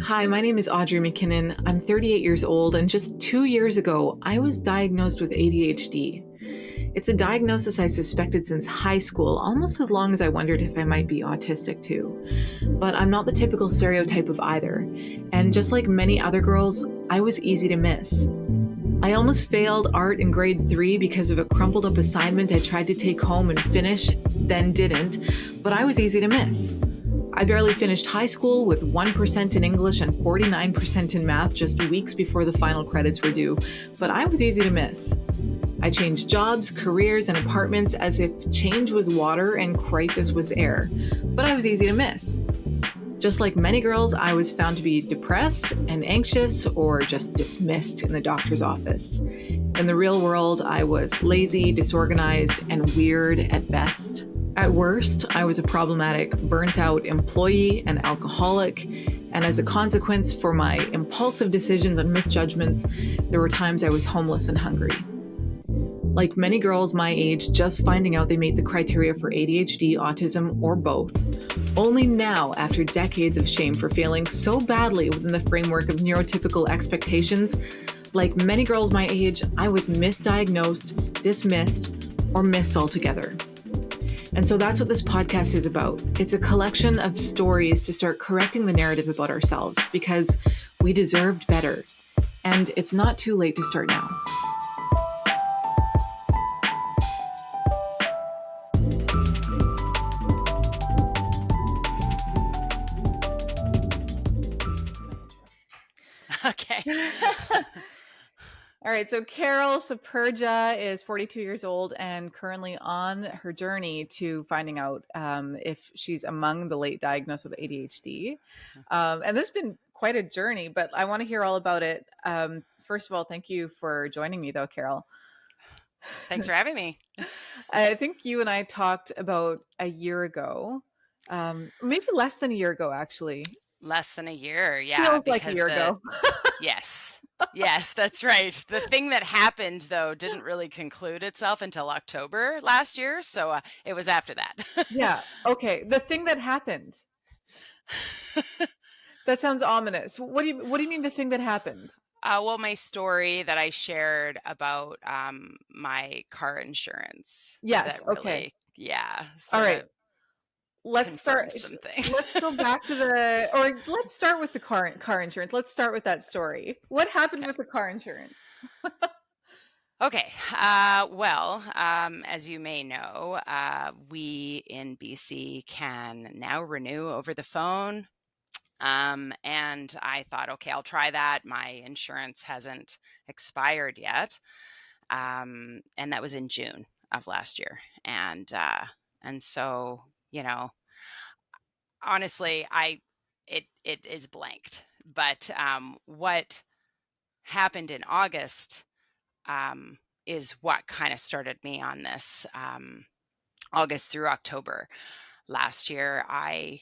Hi, my name is Audrey McKinnon. I'm 38 years old, and just 2 years ago, I was diagnosed with ADHD. It's a diagnosis I suspected since high school, almost as long as I wondered if I might be autistic too. But I'm not the typical stereotype of either. And just like many other girls, I was easy to miss. I almost failed art in grade 3 because of a crumpled up assignment I tried to take home and finish, then didn't, but I was easy to miss. I barely finished high school with 1% in English and 49% in math just weeks before the final credits were due, but I was easy to miss. I changed jobs, careers, and apartments as if change was water and crisis was air, but I was easy to miss. Just like many girls, I was found to be depressed and anxious or just dismissed in the doctor's office. In the real world, I was lazy, disorganized, and weird at best. At worst, I was a problematic, burnt-out employee and alcoholic, and as a consequence for my impulsive decisions and misjudgments, there were times I was homeless and hungry. Like many girls my age, just finding out they meet the criteria for ADHD, autism, or both. Only now, after decades of shame for failing so badly within the framework of neurotypical expectations, like many girls my age, I was misdiagnosed, dismissed, or missed altogether. And so that's what this podcast is about. It's a collection of stories to start correcting the narrative about ourselves because we deserved better. And it's not too late to start now. Okay. All right, so Carol Sapergia is 42 years old and currently on her journey to finding out if she's among the late diagnosed with ADHD. And this has been quite a journey, but I want to hear all about it. First of all, thank you for joining me, though, Carol. Thanks for having me. I think you and I talked about a year ago, maybe less than a year ago, actually. Less than a year, yeah. Feels like a year ago. Yes, that's right. The thing that happened, though, didn't really conclude itself until October last year, so it was after that. Yeah, okay. The thing that happened. That sounds ominous. What do you mean the thing that happened? Well, my story that I shared about my car insurance. Yes, really, okay. Yeah. All right. Let's start. Some things. Let's go back to let's start with the car insurance. Let's start with that story. What happened with the car insurance? Okay. Well, as you may know, we in BC can now renew over the phone. And I thought, okay, I'll try that. My insurance hasn't expired yet. And that was in June of last year. And so, honestly, it is blanked, but, what happened in August, is what kind of started me on this, August through October last year. I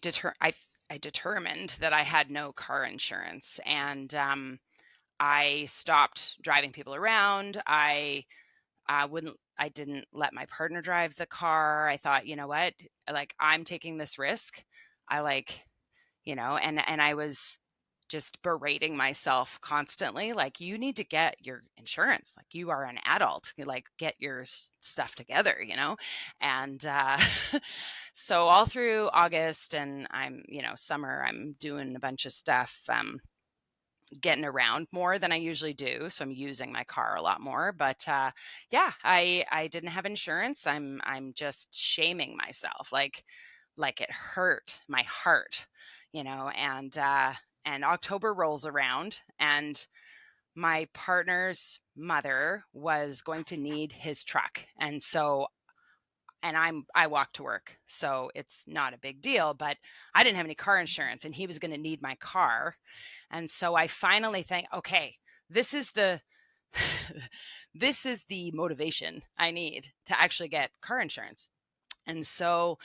determined that I had no car insurance, and I stopped driving people around. I didn't let my partner drive the car. I thought, you know what, like, I'm taking this risk. And I was just berating myself constantly, like, you need to get your insurance. Like, you are an adult, like, get your stuff together, and so all through August and summer, I'm doing a bunch of stuff, getting around more than I usually do. So I'm using my car a lot more, but I didn't have insurance. I'm just shaming myself, like it hurt my heart, and October rolls around, and my partner's mother was going to need his truck. And I walk to work, so it's not a big deal, but I didn't have any car insurance, and he was going to need my car. And so I finally think, okay, this is the motivation I need to actually get car insurance. And so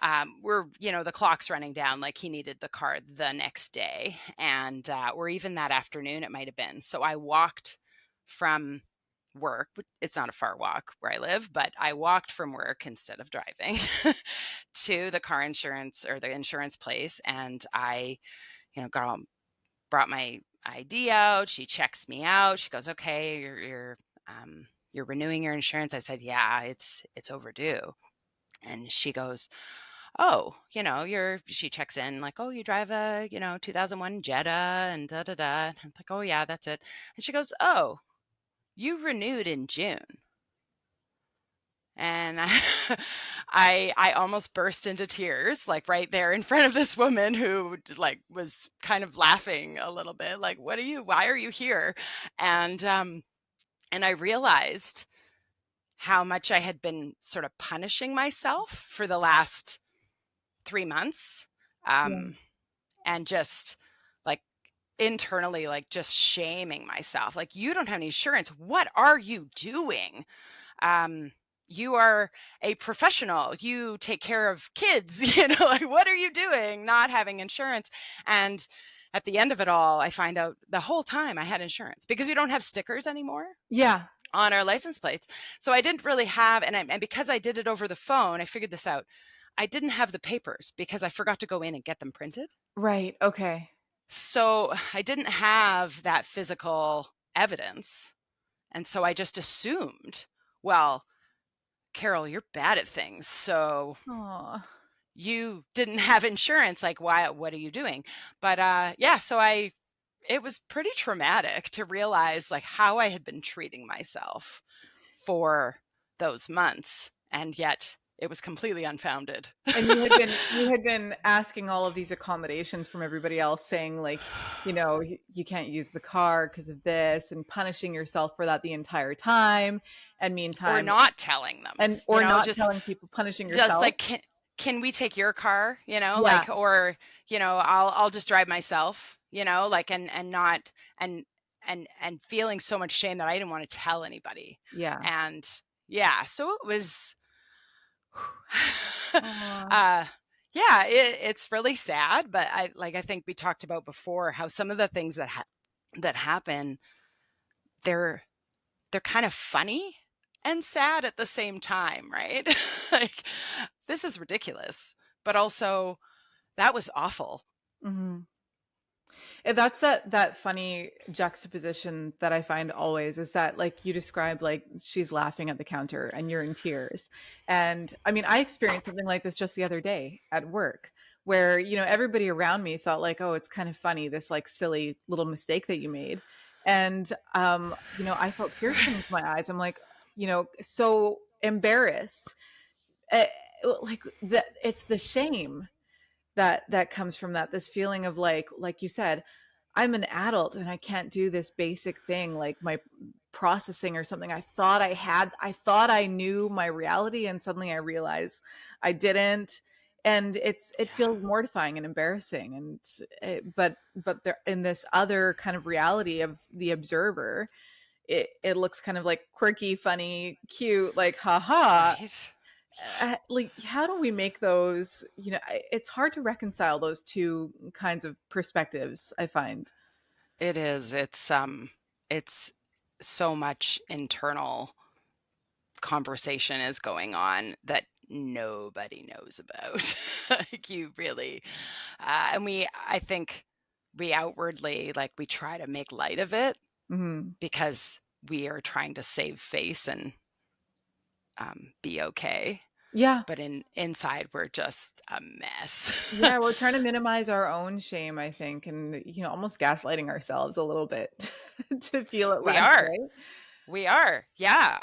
the clock's running down, like, he needed the car the next day, and or even that afternoon it might have been. So I walked from work. It's not a far walk where I live, but I walked from work instead of driving to the car insurance or the insurance place. And I, brought my ID out. She checks me out. She goes, "Okay, you're renewing your insurance." I said, "Yeah, it's overdue." And she goes, "Oh, she checks in like, "Oh, you drive a, 2001 Jetta and da da da." I'm like, "Oh yeah, that's it." And she goes, "Oh, you renewed in June." And I almost burst into tears, like right there in front of this woman who like was kind of laughing a little bit, like, why are you here? And I realized how much I had been sort of punishing myself for the last 3 months. Yeah. And just like internally, like just shaming myself. Like, you don't have any insurance. What are you doing? You are a professional. You take care of kids, like, what are you doing not having insurance? And at the end of it all, I find out the whole time I had insurance because we don't have stickers anymore Yeah. on our license plates. So I didn't really have, and because I did it over the phone, I figured this out. I didn't have the papers because I forgot to go in and get them printed. Right. Okay. So I didn't have that physical evidence. And so I just assumed, well, Carol, you're bad at things. So Aw. you didn't have insurance. Like, why, what are you doing? But so it was pretty traumatic to realize like how I had been treating myself for those months. And yet it was completely unfounded. And you had been asking all of these accommodations from everybody else, saying like, you can't use the car because of this, and punishing yourself for that the entire time. And Or meantime, not telling them, or not just telling people, punishing just yourself. like, can we take your car, Yeah. like, or, I'll just drive myself, like, and not, and feeling so much shame that I didn't want to tell anybody. Yeah. And yeah, so it was, Aw. it's really sad, but I think we talked about before how some of the things that happen, they're kind of funny and sad at the same time, right? Like, this is ridiculous, but also that was awful. Mhm. And that's that funny juxtaposition that I find always, is that like you described, like she's laughing at the counter and you're in tears. And I mean, I experienced something like this just the other day at work, where, everybody around me thought like, oh, it's kind of funny, this like silly little mistake that you made. And I felt tears coming to my eyes. I'm like, so embarrassed. Eh, like that, it's the shame that comes from that, this feeling of like you said, I'm an adult and I can't do this basic thing, like my processing or something. I thought I knew my reality, and suddenly I realize I didn't. And it feels mortifying and embarrassing. And but there, in this other kind of reality of the observer, it looks kind of like quirky, funny, cute, like haha. Right. Like, how do we make those, it's hard to reconcile those two kinds of perspectives, I find. It is. It's so much internal conversation is going on that nobody knows about. Like, you really, I think we outwardly, like, we try to make light of it Hmm. because we are trying to save face and be okay. Yeah. But inside, we're just a mess. Yeah, we're trying to minimize our own shame, I think, and almost gaslighting ourselves a little bit to feel it We less, are. right? We are. Yeah.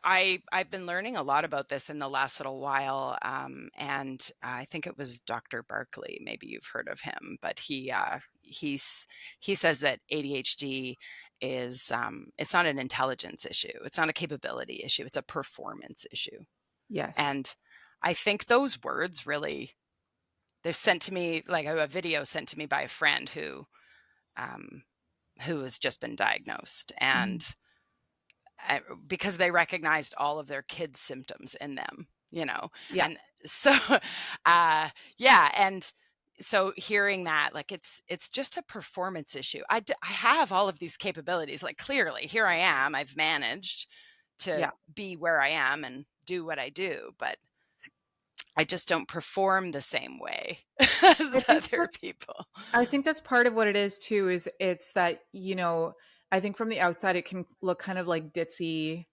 I've been learning a lot about this in the last little while. And I think it was Dr. Barkley. Maybe you've heard of him, but he says that ADHD is, it's not an intelligence issue. It's not a capability issue. It's a performance issue. Yes. And I think those words really, they've sent to me, like a video sent to me by a friend who has just been diagnosed, and because they recognized all of their kids' symptoms in them, Yeah. and so, yeah. And so hearing that, like, it's just a performance issue. I have all of these capabilities, like, clearly here I am, I've managed to Yeah. be where I am and do what I do, but I just don't perform the same way I as think other people. I think that's part of what it is too, is it's that, I think from the outside it can look kind of like ditzy,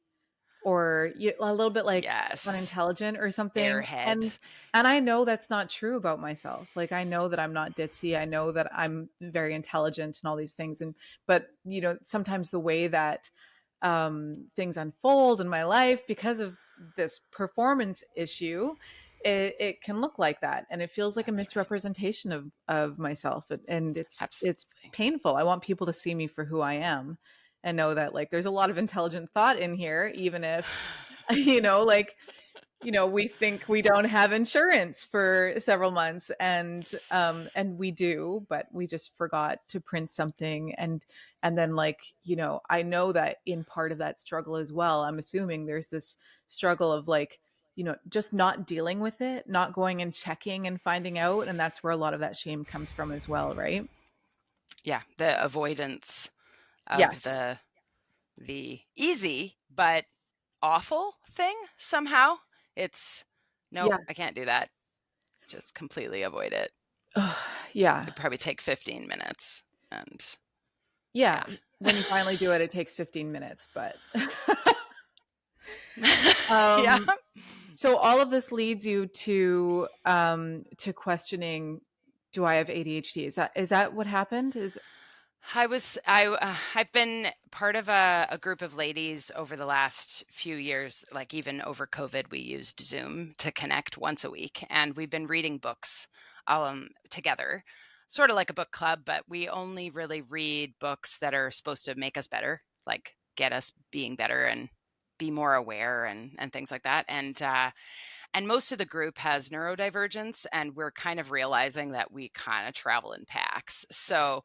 or a little bit like Yes, unintelligent or something. airhead. And I know that's not true about myself. Like, I know that I'm not ditzy. I know that I'm very intelligent and all these things. But sometimes the way that things unfold in my life because of this performance issue, it can look like that, and it feels like a That's right. misrepresentation of myself, and it's Absolutely. painful. I want people to see me for who I am and know that, like, there's a lot of intelligent thought in here, even if like, we think we don't have insurance for several months, and we do, but we just forgot to print something. And then, like, I know that in part of that struggle as well, I'm assuming there's this struggle of, like, just not dealing with it, not going and checking and finding out, and that's where a lot of that shame comes from as well, right? Yeah, the avoidance of Yes. the easy but awful thing somehow. It's nope, Yeah. I can't do that. Just completely avoid it. Yeah. It'd probably take 15 minutes. And Yeah. yeah. When you finally do it, it takes 15 minutes, but Yeah. um so all of this leads you to questioning, do I have ADHD? Is that what happened? I've been part of a group of ladies over the last few years, like even over COVID, we used Zoom to connect once a week, and we've been reading books together, sort of like a book club, but we only really read books that are supposed to make us better, like get us being better and be more aware and things like that. And most of the group has neurodivergence, and we're kind of realizing that we kind of travel in packs. So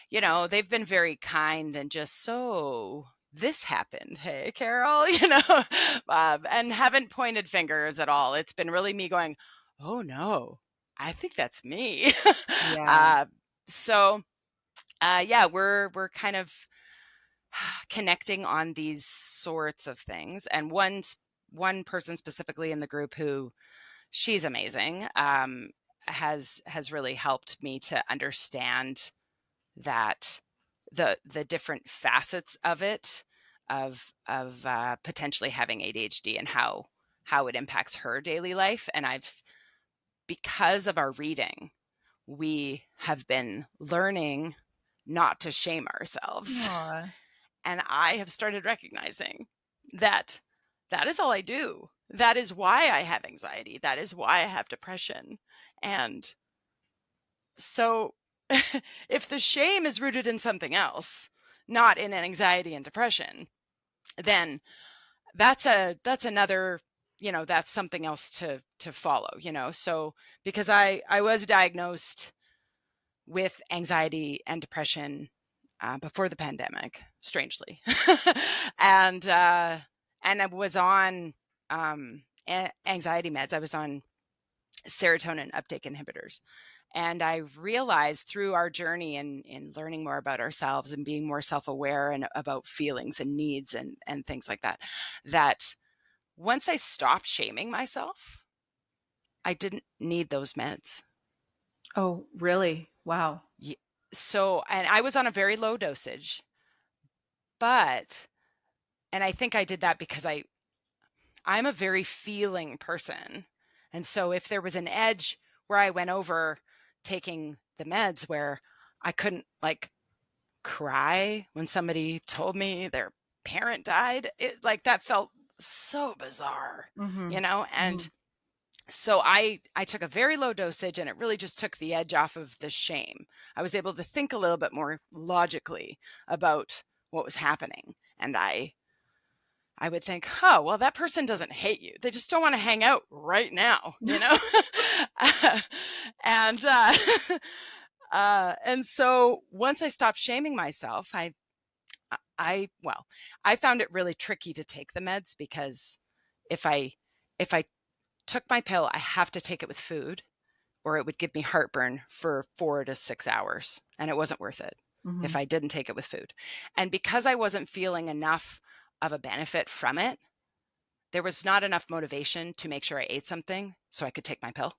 they've been very kind and just, so this happened. Hey, Carol, and haven't pointed fingers at all. It's been really me going, oh no, I think that's me. Yeah. uh, so, yeah, we're kind of connecting on these sorts of things. And one person specifically in the group who she's amazing, has really helped me to understand that the different facets of it, of potentially having ADHD and how it impacts her daily life. And because of our reading, we have been learning not to shame ourselves. Aw. And I have started recognizing that that is all I do. That is why I have anxiety. That is why I have depression. And so if the shame is rooted in something else, not in an anxiety and depression, then that's another, that's something else to follow. So because I was diagnosed with anxiety and depression before the pandemic, strangely, and I was on anxiety meds. I was on serotonin uptake inhibitors. And I realized through our journey in learning more about ourselves and being more self-aware and about feelings and needs and things like that, that once I stopped shaming myself, I didn't need those meds. Oh, really? Wow. So, and I was on a very low dosage, and I think I did that because I'm a very feeling person. And so if there was an edge where I went over taking the meds where I couldn't, like, cry when somebody told me their parent died, like, that felt so bizarre, Mm-hmm. and so I took a very low dosage, and it really just took the edge off of the shame. I was able to think a little bit more logically about what was happening. And I would think, oh, well, that person doesn't hate you. They just don't want to hang out right now, and and so once I stopped shaming myself, I found it really tricky to take the meds, because if I if I took my pill, I have to take it with food, or it would give me heartburn for 4 to 6 hours, and it wasn't worth it if I didn't take it with food. And because I wasn't feeling enough of a benefit from it, there was not enough motivation to make sure I ate something so I could take my pill.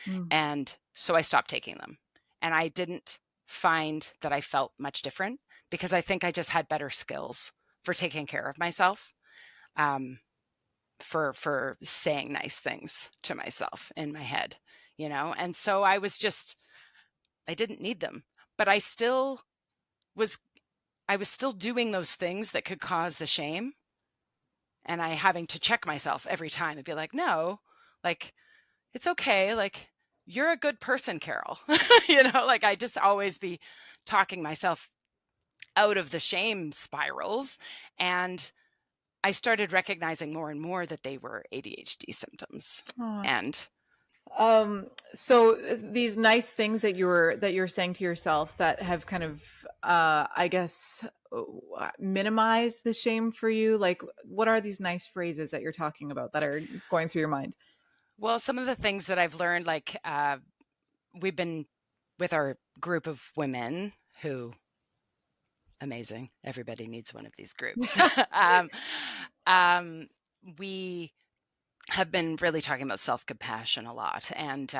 Mm. And so I stopped taking them. And I didn't find that I felt much different because I think I just had better skills for taking care of myself, for saying nice things to myself in my head, And so I didn't need them, but I was still doing those things that could cause the shame. And I having to check myself every time and be like, no, like, it's okay. Like, you're a good person, Carol. Like I just always be talking myself out of the shame spirals. And I started recognizing more and more that they were ADHD symptoms. Aw. And so these nice things that you're saying to yourself that have kind of, I guess, minimized the shame for you, like, what are these nice phrases that you're talking about that are going through your mind? well, some of the things that I've learned, like we've been with our group of women who, amazing, everybody needs one of these groups. We have been really talking about self-compassion a lot, and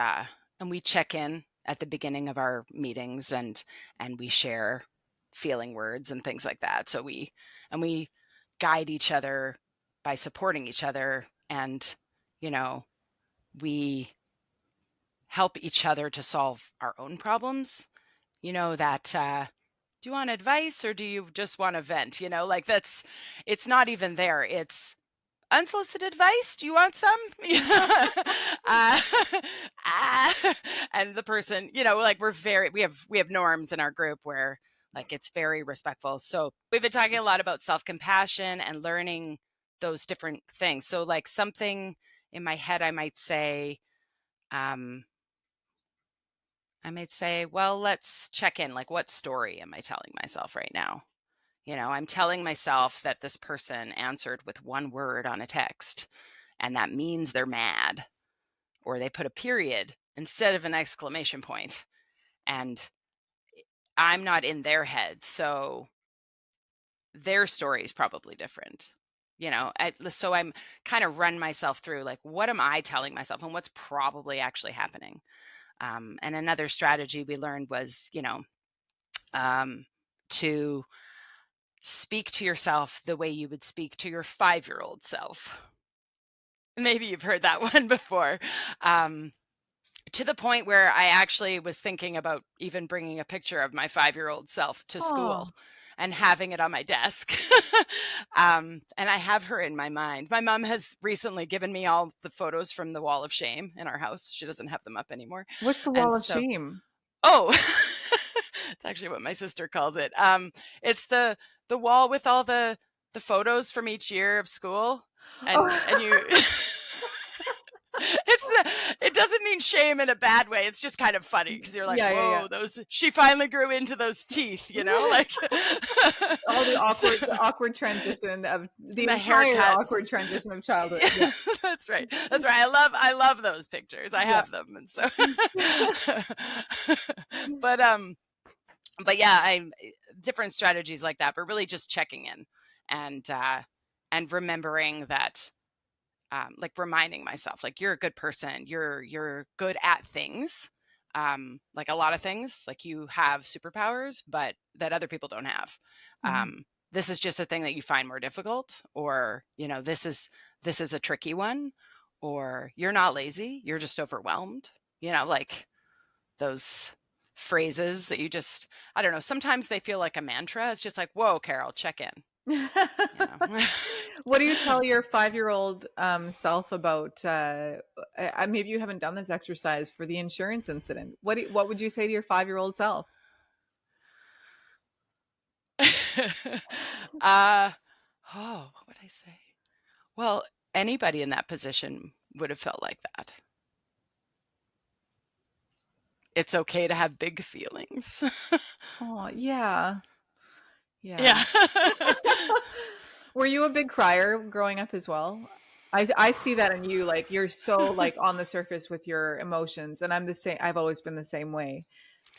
we check in at the beginning of our meetings, and we share feeling words and things like that. So we guide each other by supporting each other, and we help each other to solve our own problems. That do you want advice or do you just want to vent? Like it's not even there. It's unsolicited advice. Do you want some? uh, and the person, like we have norms in our group where like it's very respectful. So we've been talking a lot about self-compassion and learning those different things. So like something in my head, I might say, well, let's check in. Like, what story am I telling myself right now? I'm telling myself that this person answered with one word on a text, and that means they're mad, or they put a period instead of an exclamation point, and I'm not in their head, so their story is probably different. So I'm kind of run myself through, like, what am I telling myself and what's probably actually happening? And another strategy we learned was, to speak to yourself the way you would speak to your 5-year-old self. Maybe you've heard that one before. To the point where I actually was thinking about even bringing a picture of my 5-year-old self to school and having it on my desk. And I have her in my mind. My mom has recently given me all the photos from the wall of shame in our house. She doesn't have them up anymore. What's the wall of shame? Oh, it's actually what my sister calls it. It's the wall with all the photos from each year of school. And you... it doesn't mean shame in a bad way. It's just kind of funny because you're like, whoa, she finally grew into those teeth, like all the awkward transition of the entire awkward transition of childhood. Yeah. That's right. I love those pictures. I have them, and so, but yeah, I'm different strategies like that, but really just checking in and remembering that. Like reminding myself, like, you're a good person, you're good at things, like a lot of things, like you have superpowers, but that other people don't have. This is just a thing that you find more difficult, or, this is a tricky one, or you're not lazy, you're just overwhelmed, like those phrases that you just, I don't know, sometimes they feel like a mantra. It's just like, whoa, Carol, check in. What do you tell your 5-year-old self about maybe you haven't done this exercise for the insurance incident? What would you say to your 5-year-old self? What would I say? Well, anybody in that position would have felt like that. It's okay to have big feelings. Oh, yeah. Yeah. Were you a big crier growing up as well? I see that in you. Like you're so like on the surface with your emotions, and I'm the same. I've always been the same way.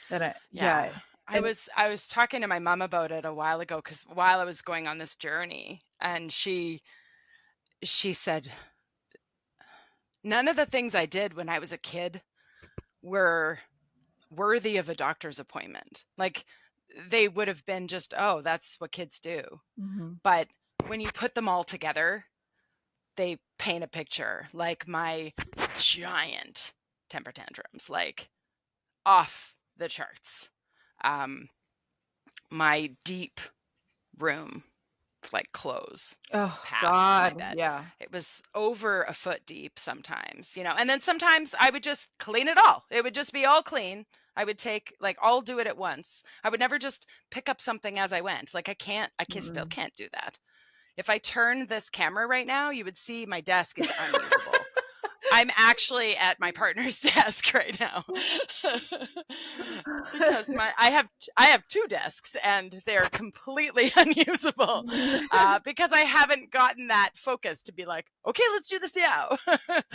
That Yeah. I and was I was talking to my mom about it a while ago, because while I was going on this journey, and she said none of the things I did when I was a kid were worthy of a doctor's appointment. Like, they would have been just, oh, that's what kids do. Mhm. But when you put them all together, they paint a picture. Like my giant temper tantrums, like off the charts. Um, my deep room, like clothes Oh path to my God, bed. yeah. It was over a foot deep sometimes, and then sometimes I would just clean it all. It would just be all clean. I would take, like, I'll do it at once. I would never just pick up something as I went. Like, still Mm-mm. can't do that. If I turn this camera right now, you would see my desk is unusable. I'm actually at my partner's desk right now because I have two desks and they're completely unusable because I haven't gotten that focus to be like, okay, let's do this now.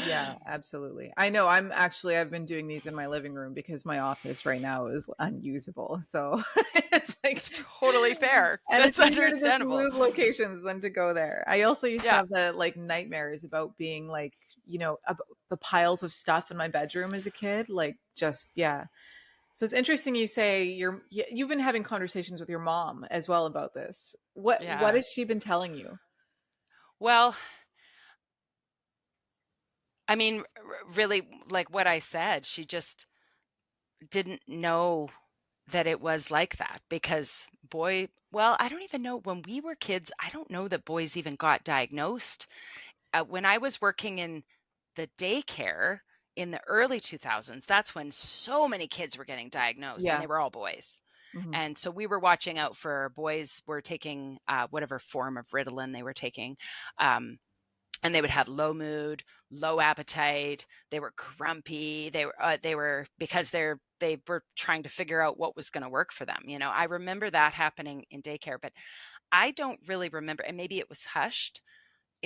Yeah, absolutely. I know. I've been doing these in my living room because my office right now is unusable. So it's like, It's totally fair. and it's That's easier to just understandable. move locations than to go there. I also used to Yeah. have the like nightmares about being like, about the piles of stuff in my bedroom as a kid. Like, just, yeah. So it's interesting you say you've been having conversations with your mom as well about this. What Yeah. has she been telling you? Well, I mean, really, like what I said, she just didn't know that it was like that, because well, I don't even know, when we were kids, I don't know that boys even got diagnosed. When I was working in the daycare in the early 2000s, that's when so many kids were getting diagnosed, and Yeah. they were all boys. Hmm. And so we were watching out for boys were taking whatever form of Ritalin they were taking. Um, and they would have low mood, low appetite. They were grumpy. They were because they were trying to figure out what was going to work for them. I remember that happening in daycare, but I don't really remember. And maybe it was hushed.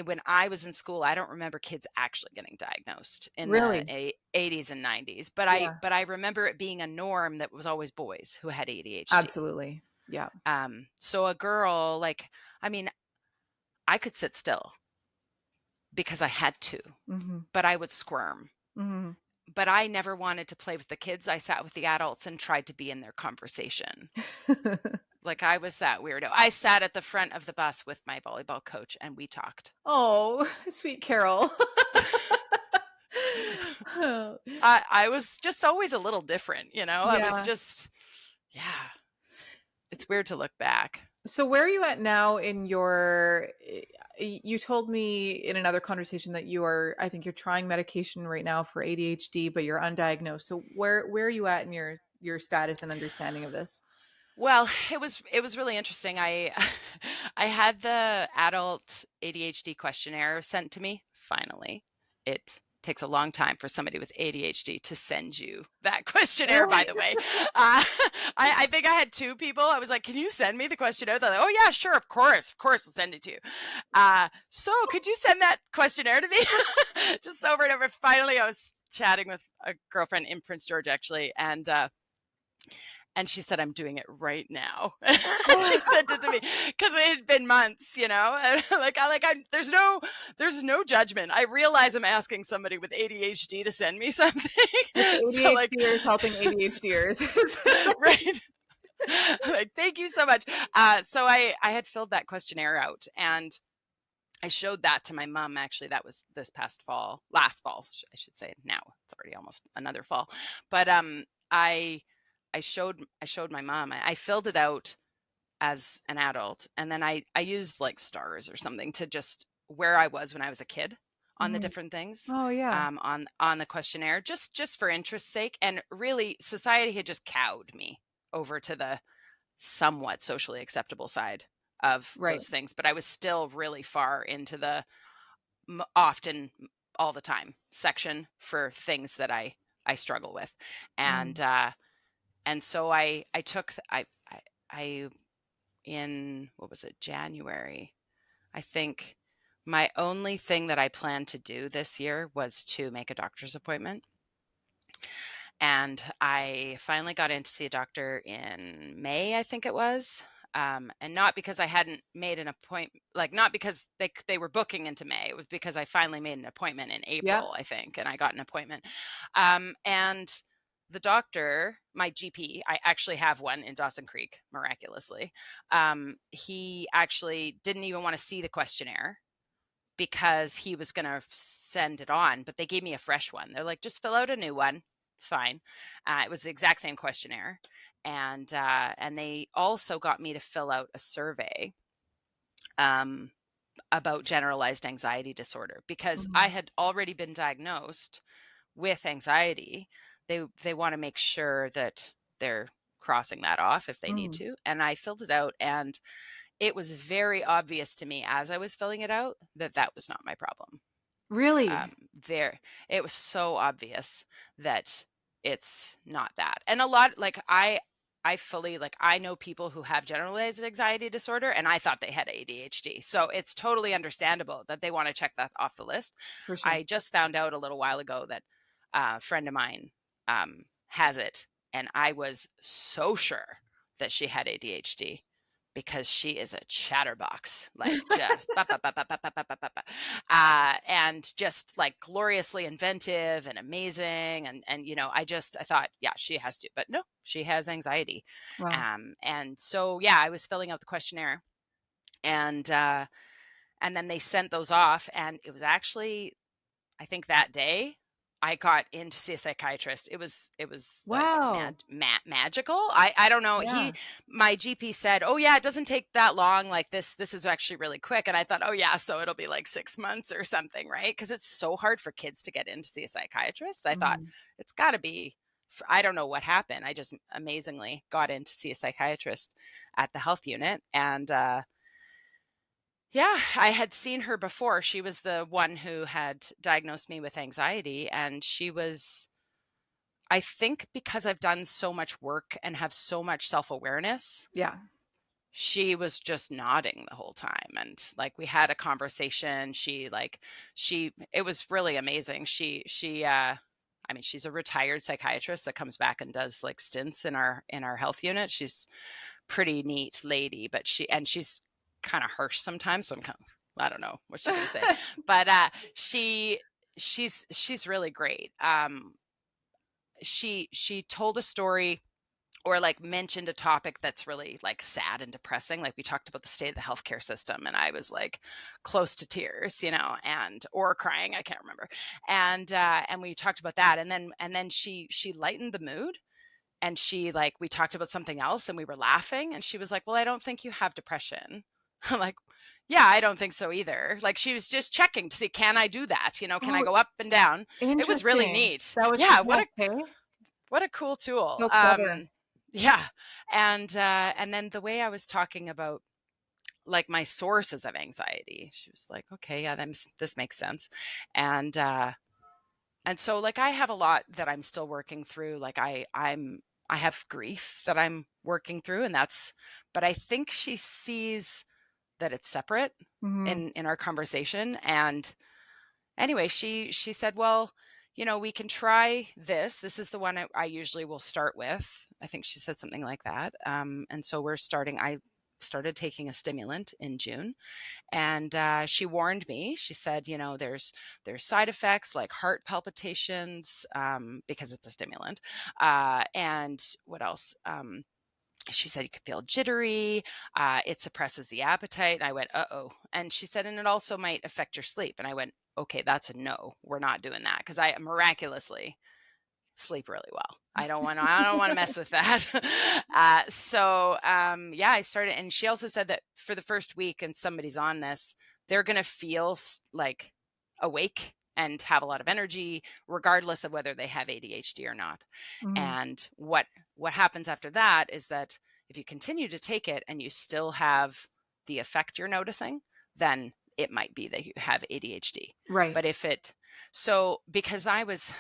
When I was in school, I don't remember kids actually getting diagnosed in the Really? 80s and 90s. Yeah, But I remember it being a norm that was always boys who had ADHD. absolutely. Yeah. So a girl, like, I mean, I could sit still because I had to, Hmm. but I would squirm. Hmm. But I never wanted to play with the kids. I sat with the adults and tried to be in their conversation. Like, I was that weirdo. I sat at the front of the bus with my volleyball coach and we talked. Oh, sweet Carol. I was just always a little different. I was Yeah. just, yeah, it's weird to look back. So where are you at now in you told me in another conversation that I think you're trying medication right now for ADHD, but you're undiagnosed. So where are you at in your status and understanding of this? Well, it was really interesting. I I had the adult ADHD questionnaire sent to me. Finally, it takes a long time for somebody with ADHD to send you that questionnaire. By Really? the way, I think I had two people. I was like, "Can you send me the questionnaire?" They're like, "Oh yeah, sure, of course, we'll send it to you." So could you send that questionnaire to me? Just over and over. Finally, I was chatting with a girlfriend in Prince George, actually, and she said, "I'm doing it right now." She sent it to me because it had been months. There's no judgment. I realize I'm asking somebody with ADHD to send me something. It's So, like, ADHDers helping ADHDers. right. Like, thank you so much. So I had filled that questionnaire out, and I showed that to my mom. Actually, that was this last fall, I should say. Now it's already almost another fall. But I I showed my mom. I filled it out as an adult, and then I used like stars or something to just where I was when I was a kid on the Mhm. different things Oh yeah. on the questionnaire, just for interest's sake. And really, society had just cowed me over to the somewhat socially acceptable side of Right. those things, but I was still really far into the often, all the time section for things that I struggle with. Mm. And so I took I in, what was it, January, I think, My only thing that I planned to do this year was to make a doctor's appointment. And I finally got in to see a doctor in May, I think it was. And not because I hadn't made an appointment, like not because they were booking into May. It was because I finally made an appointment in Yeah. April, I think, and I got an appointment. And the doctor, my GP, I actually have one in Dawson Creek, miraculously. He actually didn't even want to see the questionnaire because he was going to send it on, but they gave me a fresh one. They're like, just fill out a new one. It's fine. It was the exact same questionnaire. And they also got me to fill out a survey um, about generalized anxiety disorder because I Mhm. had already been diagnosed with anxiety. They want to make sure that they're crossing that off if they need Mm. to. And I filled it out, and it was very obvious to me as I was filling it out that that was not my problem. Really? There, it was so obvious that it's not that. And a lot, like I fully, like, I know people who have generalized anxiety disorder, and I thought they had ADHD. So it's totally understandable that they want to check that off the list. For sure. I just found out a little while ago that a friend of mine has it, and I was so sure that she had ADHD because she is a chatterbox, like just ba, ba, ba, ba, ba, ba, ba, ba, ba, ba. And just like gloriously inventive and amazing. And I thought, yeah, she has to, but no, she has anxiety. Wow. And so, yeah, I was filling out the questionnaire, and then they sent those off, and it was actually, I think that day I got in to see a psychiatrist. It was like Wow. magical. I don't know. Yeah. My GP said, "Oh yeah, it doesn't take that long. Like this is actually really quick." And I thought, "Oh yeah, so it'll be like 6 months or something, right?" Because it's so hard for kids to get in to see a psychiatrist. I thought Mhm. it's got to be. I don't know what happened. I just amazingly got in to see a psychiatrist at the health unit, and yeah, I had seen her before. She was the one who had diagnosed me with anxiety, and she was, I think because I've done so much work and have so much self-awareness, Yeah. she was just nodding the whole time, and like we had a conversation. It was really amazing. I mean, she's a retired psychiatrist that comes back and does like stints in our health unit. She's pretty neat lady, but she's kind of harsh sometimes. So I don't know what she's gonna say, but she's really great. She told a story or like mentioned a topic that's really like sad and depressing. Like we talked about the state of the healthcare system, and I was like close to tears, and or crying, I can't remember. And we talked about that, and then she lightened the mood, and we talked about something else, and we were laughing, and she was like, well, I don't think you have depression. I'm like, yeah, I don't think so either. Like she was just checking to see, can I do that, can I Oh, go up and down? It was really interesting. neat. That was Yeah, okay. what a cool tool. So clever. Yeah. And then the way I was talking about like my sources of anxiety, she was like, okay, yeah, this makes sense. And so like I have a lot that I'm still working through. Like I have grief that I'm working through, and but I think she sees that it's separate Mhm. in our conversation. And anyway, she said, well, we can try this. This is the one I usually will start with. I think she said something like that. And so I started taking a stimulant in June, and she warned me. She said, there's side effects like heart palpitations because it's a stimulant. And what else? She said you could feel jittery. It suppresses the appetite. And I went, uh-oh. And she said, and it also might affect your sleep. And I went, okay, that's a no. We're not doing that, because I miraculously sleep really well. I don't want to mess with that. Yeah, I started. And she also said that for the first week, and somebody's on this, they're going to feel like awake and have a lot of energy, regardless of whether they have ADHD or not. Mhm. And what happens after that is that if you continue to take it and you still have the effect you're noticing, then it might be that you have ADHD. Right. But because I was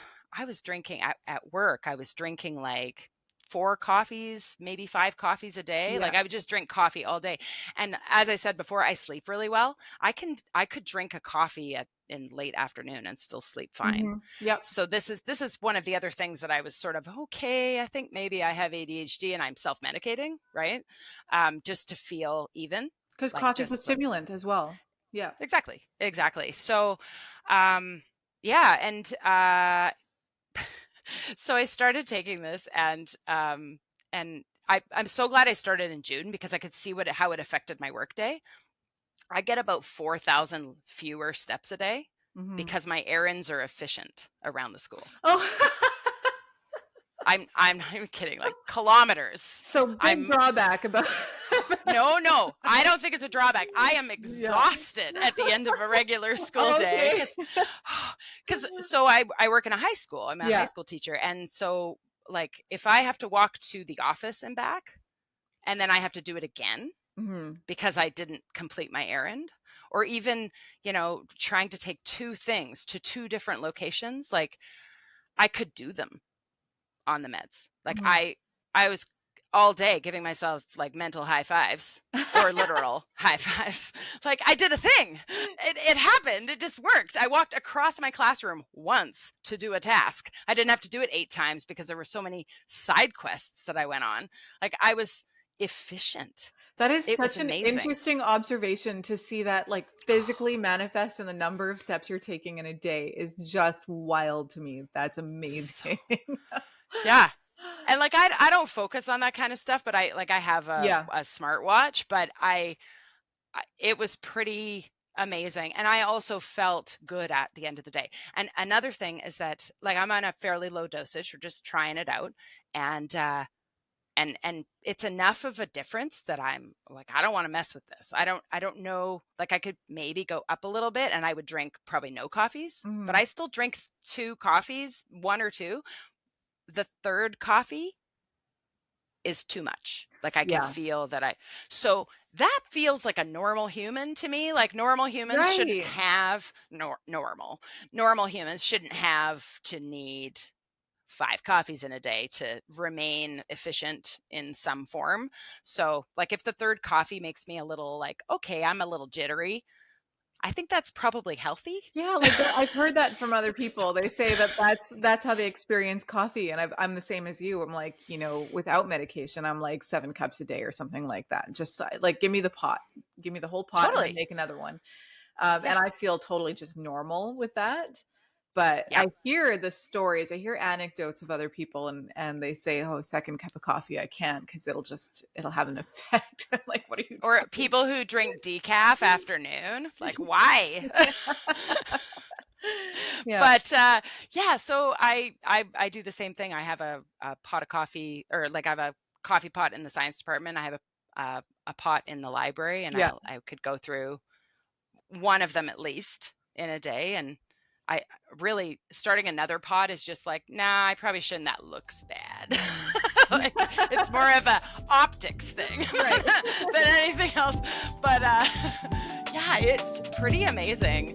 drinking at work, I was drinking like 4 coffees, maybe 5 coffees a day. Yeah. Like I would just drink coffee all day. And as I said before, I sleep really well. I could drink a coffee in late afternoon and still sleep fine. Yep. So this is one of the other things that I was sort of, okay, I think maybe I have ADHD and I'm self-medicating, right? Just to feel even. Because Like coffee is a just stimulant as well. Yeah. Exactly. So, yeah. And, so I started taking this and I'm so glad I started in June because I could see how it affected my workday. I get about 4,000 fewer steps a day because my errands are efficient around the school. Oh, I'm kidding, like kilometers. so big drawback about. No, I don't think it's a drawback. I am exhausted at the end of a regular school day. Because so I work in a high school. I'm a high school teacher. And so like if I have to walk to the office and back, and then I have to do it again because I didn't complete my errand, or even, trying to take 2 things to 2 different locations, like I could do them on the meds. Like I was all day giving myself like mental high fives or literal high fives. Like I did a thing. It happened. It just worked. I walked across my classroom once to do a task. I didn't have to do it 8 times because there were so many side quests that I went on. Like I was efficient. That is It was such an amazing. interesting observation to see that like physically manifest in the number of steps you're taking in a day is just wild to me. That's amazing. Yeah. And like I don't focus on that kind of stuff, but I have a smartwatch, but it was pretty amazing. And I also felt good at the end of the day. And another thing is that like I'm on a fairly low dosage. We're just trying it out. And it's enough of a difference that I'm like, I don't want to mess with this. I don't know. Like I could maybe go up a little bit and I would drink probably no coffees, but I still drink 2 coffees, 1 or 2. The 3rd coffee is too much. Like I can feel that so that feels like a normal human to me. Like normal humans shouldn't have normal humans shouldn't have to need 5 coffees in a day to remain efficient in some form. So like if the 3rd coffee makes me a little like, okay, I'm a little jittery, I think that's probably healthy. Yeah, like I've heard that from other people. They say that that's how they experience coffee, and I'm the same as you. I'm like, without medication, I'm like 7 cups a day or something like that. Just like give me the pot, give me the whole pot, and then make another one. And I feel totally just normal with that. But I hear the stories, I hear anecdotes of other people, and they say, "Oh, 2nd cup of coffee, I can't because it'll have an effect." I'm like, what are you? Or people who drink decaf afternoon, like why? But so I do the same thing. I have a pot of coffee, or like I have a coffee pot in the science department. I have a pot in the library, and I could go through one of them at least in a day, and I really starting another pot is just like, nah, I probably shouldn't. That looks bad. Like, it's more of a optics thing than anything else. But yeah, it's pretty amazing.